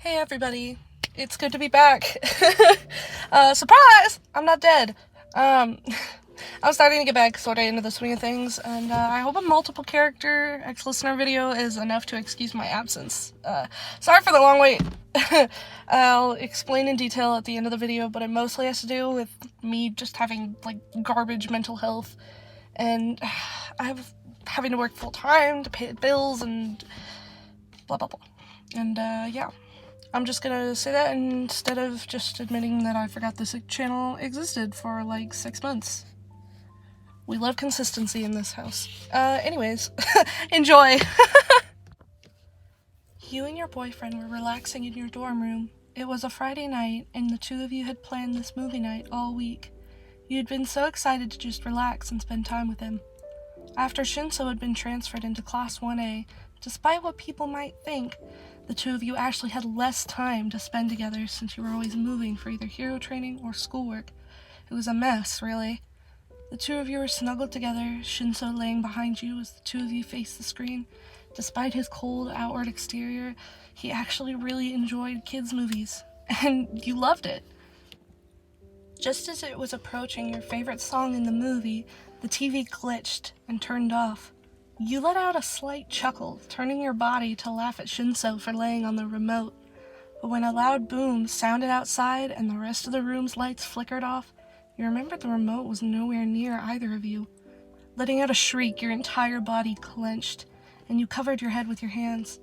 Hey everybody, it's good to be back. Surprise! I'm not dead. I'm starting to get back sort of into the swing of things, and I hope a multiple character ex-listener video is enough to excuse my absence. Sorry for the long wait. I'll explain in detail at the end of the video, but it mostly has to do with me just having, garbage mental health, and having to work full-time to pay bills, and blah blah blah. And, yeah. I'm just gonna say that instead of just admitting that I forgot this channel existed for 6 months. We love consistency in this house. Anyways, enjoy! You and your boyfriend were relaxing in your dorm room. It was a Friday night, and the two of you had planned this movie night all week. You had been so excited to just relax and spend time with him. After Shinso had been transferred into Class 1A, despite what people might think, the two of you actually had less time to spend together since you were always moving for either hero training or schoolwork. It was a mess, really. The two of you were snuggled together, Shinso laying behind you as the two of you faced the screen. Despite his cold outward exterior, he actually really enjoyed kids' movies, and you loved it. Just as it was approaching your favorite song in the movie, the TV glitched and turned off. You let out a slight chuckle, turning your body to laugh at Shinso for laying on the remote. But when a loud boom sounded outside and the rest of the room's lights flickered off, you remembered the remote was nowhere near either of you. Letting out a shriek, your entire body clenched, and you covered your head with your hands.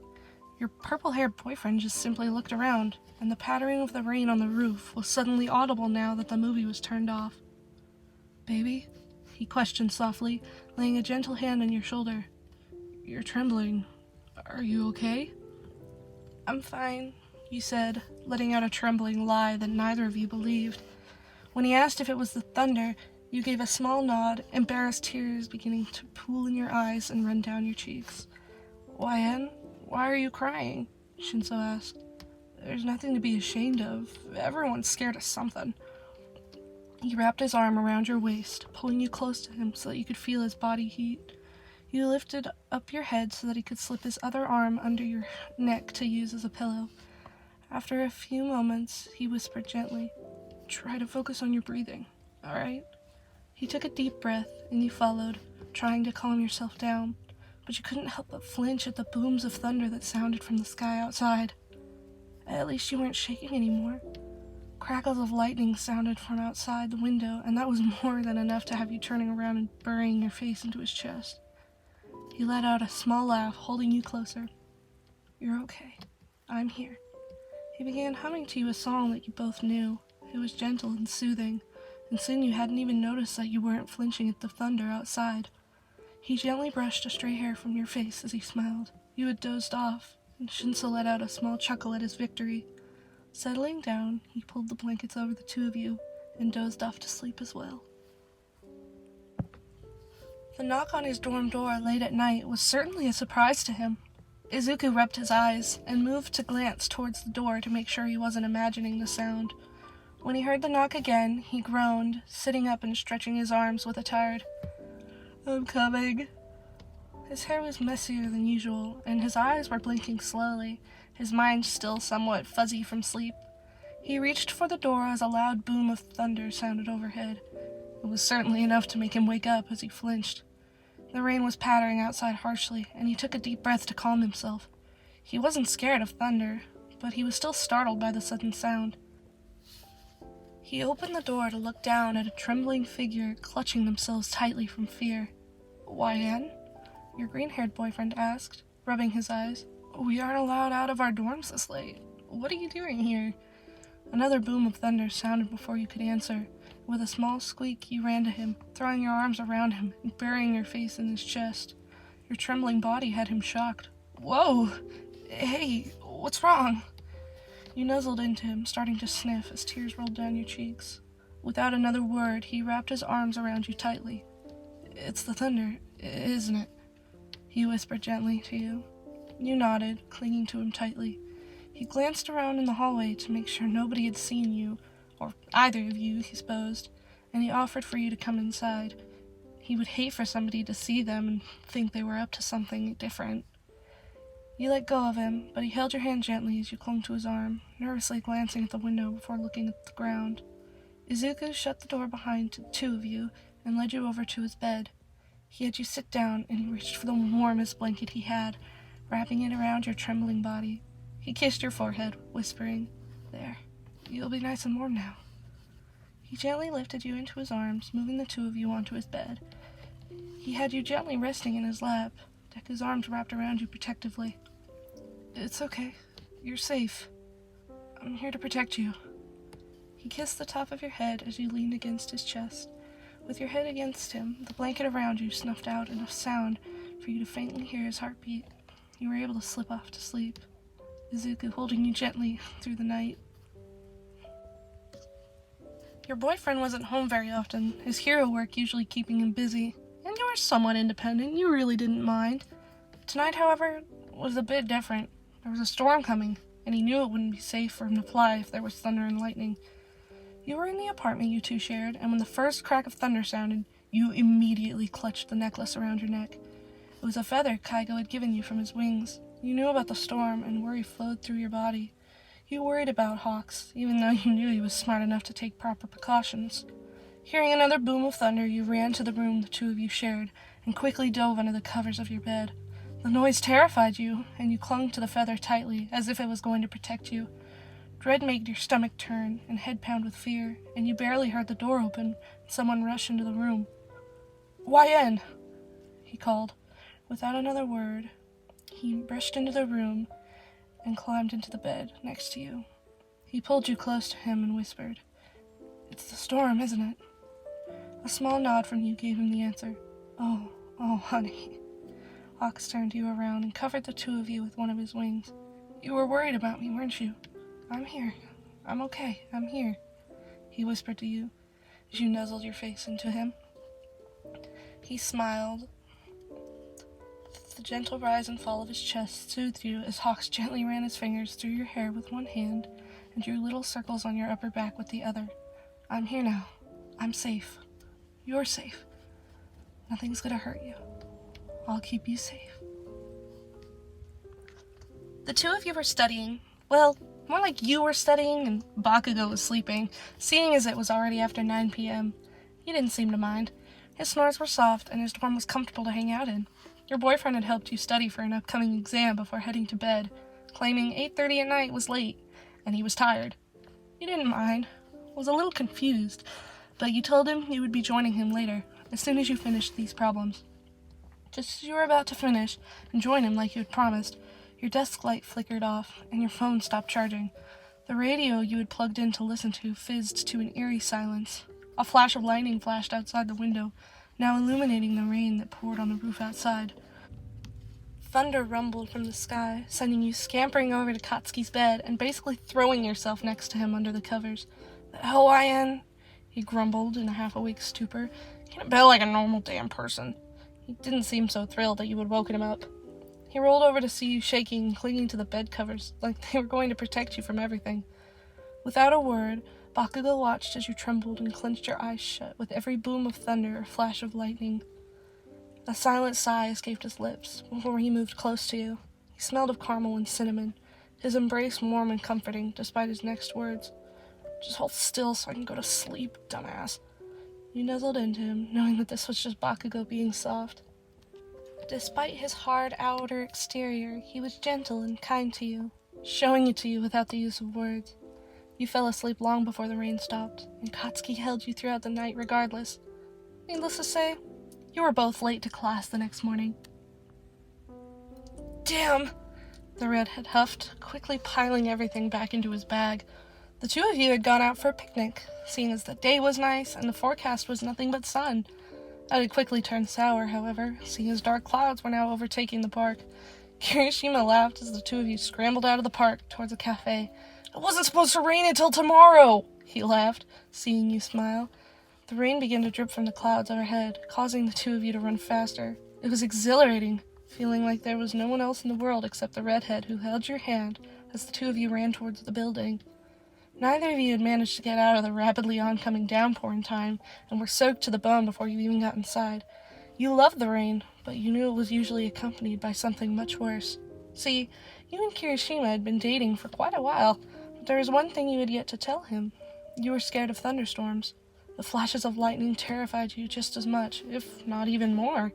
Your purple-haired boyfriend just simply looked around, and the pattering of the rain on the roof was suddenly audible now that the movie was turned off. "Baby?" he questioned softly, laying a gentle hand on your shoulder. "You're trembling. Are you okay?" "I'm fine," you said, letting out a trembling lie that neither of you believed. When he asked if it was the thunder, you gave a small nod, embarrassed tears beginning to pool in your eyes and run down your cheeks. "Why are you crying?" Shinso asked. "There's nothing to be ashamed of. Everyone's scared of something." He wrapped his arm around your waist, pulling you close to him so that you could feel his body heat. You lifted up your head so that he could slip his other arm under your neck to use as a pillow. After a few moments, he whispered gently, "Try to focus on your breathing, all right?" He took a deep breath, and you followed, trying to calm yourself down, but you couldn't help but flinch at the booms of thunder that sounded from the sky outside. At least you weren't shaking anymore. Crackles of lightning sounded from outside the window, and that was more than enough to have you turning around and burying your face into his chest. He let out a small laugh, holding you closer. "You're okay. I'm here." He began humming to you a song that you both knew. It was gentle and soothing, and soon you hadn't even noticed that you weren't flinching at the thunder outside. He gently brushed a stray hair from your face as he smiled. You had dozed off, and Shinso let out a small chuckle at his victory. Settling down, he pulled the blankets over the two of you and dozed off to sleep as well. The knock on his dorm door late at night was certainly a surprise to him. Izuku rubbed his eyes and moved to glance towards the door to make sure he wasn't imagining the sound. When he heard the knock again, he groaned, sitting up and stretching his arms with a tired, "I'm coming." His hair was messier than usual, and his eyes were blinking slowly, his mind still somewhat fuzzy from sleep. He reached for the door as a loud boom of thunder sounded overhead. It was certainly enough to make him wake up as he flinched. The rain was pattering outside harshly, and he took a deep breath to calm himself. He wasn't scared of thunder, but he was still startled by the sudden sound. He opened the door to look down at a trembling figure clutching themselves tightly from fear. "YN?" your green-haired boyfriend asked, rubbing his eyes. "We aren't allowed out of our dorms this late. What are you doing here?" Another boom of thunder sounded before you could answer. With a small squeak, you ran to him, throwing your arms around him and burying your face in his chest. Your trembling body had him shocked. "Whoa! Hey, what's wrong?" You nuzzled into him, starting to sniff as tears rolled down your cheeks. Without another word, he wrapped his arms around you tightly. "It's the thunder, isn't it?" he whispered gently to you. You nodded, clinging to him tightly. He glanced around in the hallway to make sure nobody had seen you, or either of you, he supposed, and he offered for you to come inside. He would hate for somebody to see them and think they were up to something different. You let go of him, but he held your hand gently as you clung to his arm, nervously glancing at the window before looking at the ground. Izuku shut the door behind the two of you and led you over to his bed. He had you sit down, and he reached for the warmest blanket he had, wrapping it around your trembling body. He kissed your forehead, whispering, "There, you'll be nice and warm now." He gently lifted you into his arms, moving the two of you onto his bed. He had you gently resting in his lap, Deku's arms wrapped around you protectively. "It's okay. You're safe. I'm here to protect you." He kissed the top of your head as you leaned against his chest. With your head against him, the blanket around you snuffed out enough sound for you to faintly hear his heartbeat. You were able to slip off to sleep, Izuku holding you gently through the night. Your boyfriend wasn't home very often, his hero work usually keeping him busy, and you were somewhat independent. You really didn't mind. Tonight, however, was a bit different. There was a storm coming, and he knew it wouldn't be safe for him to fly if there was thunder and lightning. You were in the apartment you two shared, and when the first crack of thunder sounded, you immediately clutched the necklace around your neck. It was a feather Kaigo had given you from his wings. You knew about the storm, and worry flowed through your body. You worried about Hawks, even though you knew he was smart enough to take proper precautions. Hearing another boom of thunder, you ran to the room the two of you shared, and quickly dove under the covers of your bed. The noise terrified you, and you clung to the feather tightly, as if it was going to protect you. Dread made your stomach turn and head pound with fear, and you barely heard the door open and someone rush into the room. "YN!" he called. Without another word, he rushed into the room and climbed into the bed next to you. He pulled you close to him and whispered, "It's the storm, isn't it?" A small nod from you gave him the answer. Oh, honey." Hawks turned you around and covered the two of you with one of his wings. "You were worried about me, weren't you? I'm here. I'm okay. I'm here," he whispered to you as you nuzzled your face into him. He smiled. The gentle rise and fall of his chest soothed you as Hawks gently ran his fingers through your hair with one hand and drew little circles on your upper back with the other. "I'm here now. I'm safe. You're safe. Nothing's gonna hurt you. I'll keep you safe." The two of you were studying. Well, more like you were studying and Bakugou was sleeping, seeing as it was already after 9 p.m. He didn't seem to mind. His snores were soft and his dorm was comfortable to hang out in. Your boyfriend had helped you study for an upcoming exam before heading to bed, claiming 8:30 at night was late, and he was tired. You didn't mind, was a little confused, but you told him you would be joining him later, as soon as you finished these problems. Just as you were about to finish and join him like you had promised, your desk light flickered off, and your phone stopped charging. The radio you had plugged in to listen to fizzed to an eerie silence. A flash of lightning flashed outside the window, now illuminating the rain that poured on the roof outside. Thunder rumbled from the sky, sending you scampering over to Katsuki's bed and basically throwing yourself next to him under the covers. "The hell, YN?" he grumbled in a half-awake stupor. "Can't bed like a normal damn person." He didn't seem so thrilled that you had woken him up. He rolled over to see you shaking and clinging to the bed covers, like they were going to protect you from everything. Without a word, Bakugou watched as you trembled and clenched your eyes shut with every boom of thunder or flash of lightning. A silent sigh escaped his lips before he moved close to you. He smelled of caramel and cinnamon, his embrace warm and comforting despite his next words. "Just hold still so I can go to sleep, dumbass." You nuzzled into him, knowing that this was just Bakugou being soft. Despite his hard outer exterior, he was gentle and kind to you, showing it to you without the use of words. You fell asleep long before the rain stopped, and Katsuki held you throughout the night regardless. Needless to say, you were both late to class the next morning. "Damn!" the redhead huffed, quickly piling everything back into his bag. The two of you had gone out for a picnic, seeing as the day was nice and the forecast was nothing but sun. That had quickly turned sour, however, seeing as dark clouds were now overtaking the park. Kirishima laughed as the two of you scrambled out of the park towards a cafe. "It wasn't supposed to rain until tomorrow!" he laughed, seeing you smile. The rain began to drip from the clouds overhead, causing the two of you to run faster. It was exhilarating, feeling like there was no one else in the world except the redhead who held your hand as the two of you ran towards the building. Neither of you had managed to get out of the rapidly oncoming downpour in time, and were soaked to the bone before you even got inside. You loved the rain, but you knew it was usually accompanied by something much worse. See, you and Kirishima had been dating for quite a while, but there was one thing you had yet to tell him. You were scared of thunderstorms. The flashes of lightning terrified you just as much, if not even more.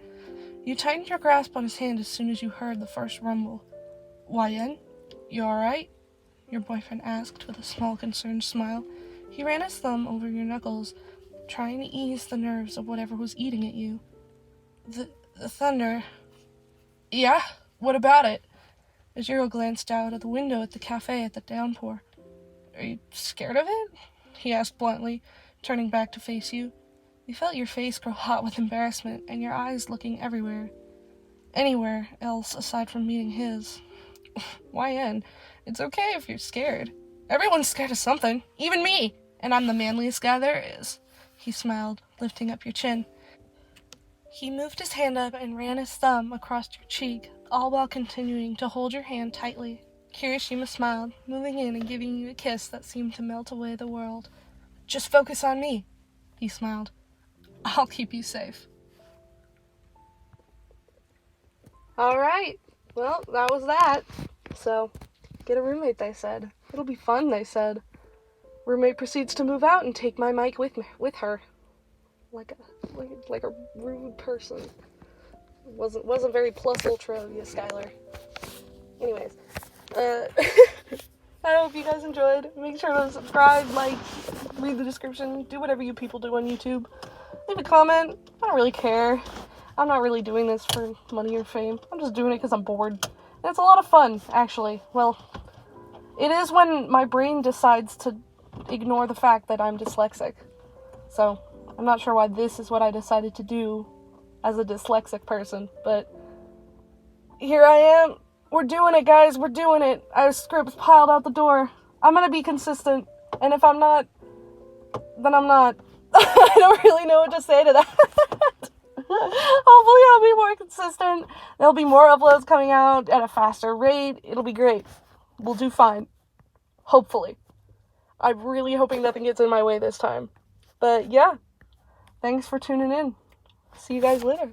You tightened your grasp on his hand as soon as you heard the first rumble. YN, you alright? Your boyfriend asked with a small concerned smile. He ran his thumb over your knuckles, trying to ease the nerves of whatever was eating at you. The thunder. Yeah? What about it? Ajiro glanced out of the window at the cafe at the downpour. Are you scared of it? He asked bluntly, turning back to face you. You felt your face grow hot with embarrassment and your eyes looking everywhere. Anywhere else aside from meeting his. YN, it's okay if you're scared. Everyone's scared of something, even me, and I'm the manliest guy there is. He smiled, lifting up your chin. He moved his hand up and ran his thumb across your cheek, all while continuing to hold your hand tightly. Kirishima smiled, moving in and giving you a kiss that seemed to melt away the world. Just focus on me, he smiled. I'll keep you safe. Alright, well, that was that. So, get a roommate, they said. It'll be fun, they said. Roommate proceeds to move out and take my mic with her. Like a rude person. Wasn't very plus ultra of you, Skylar. Anyways, I hope you guys enjoyed. Make sure to subscribe, like, read the description, do whatever you people do on YouTube. Leave a comment. I don't really care. I'm not really doing this for money or fame. I'm just doing it because I'm bored. And it's a lot of fun, actually. Well, it is when my brain decides to ignore the fact that I'm dyslexic. So, I'm not sure why this is what I decided to do as a dyslexic person, but here I am. We're doing it, guys. We're doing it. I have scripts piled out the door. I'm gonna be consistent, and if I'm not, then I'm not. I don't really know what to say to that. Hopefully I'll be more consistent. There'll be more uploads coming out at a faster rate. It'll be great. We'll do fine. Hopefully. I'm really hoping nothing gets in my way this time. But yeah, thanks for tuning in. See you guys later.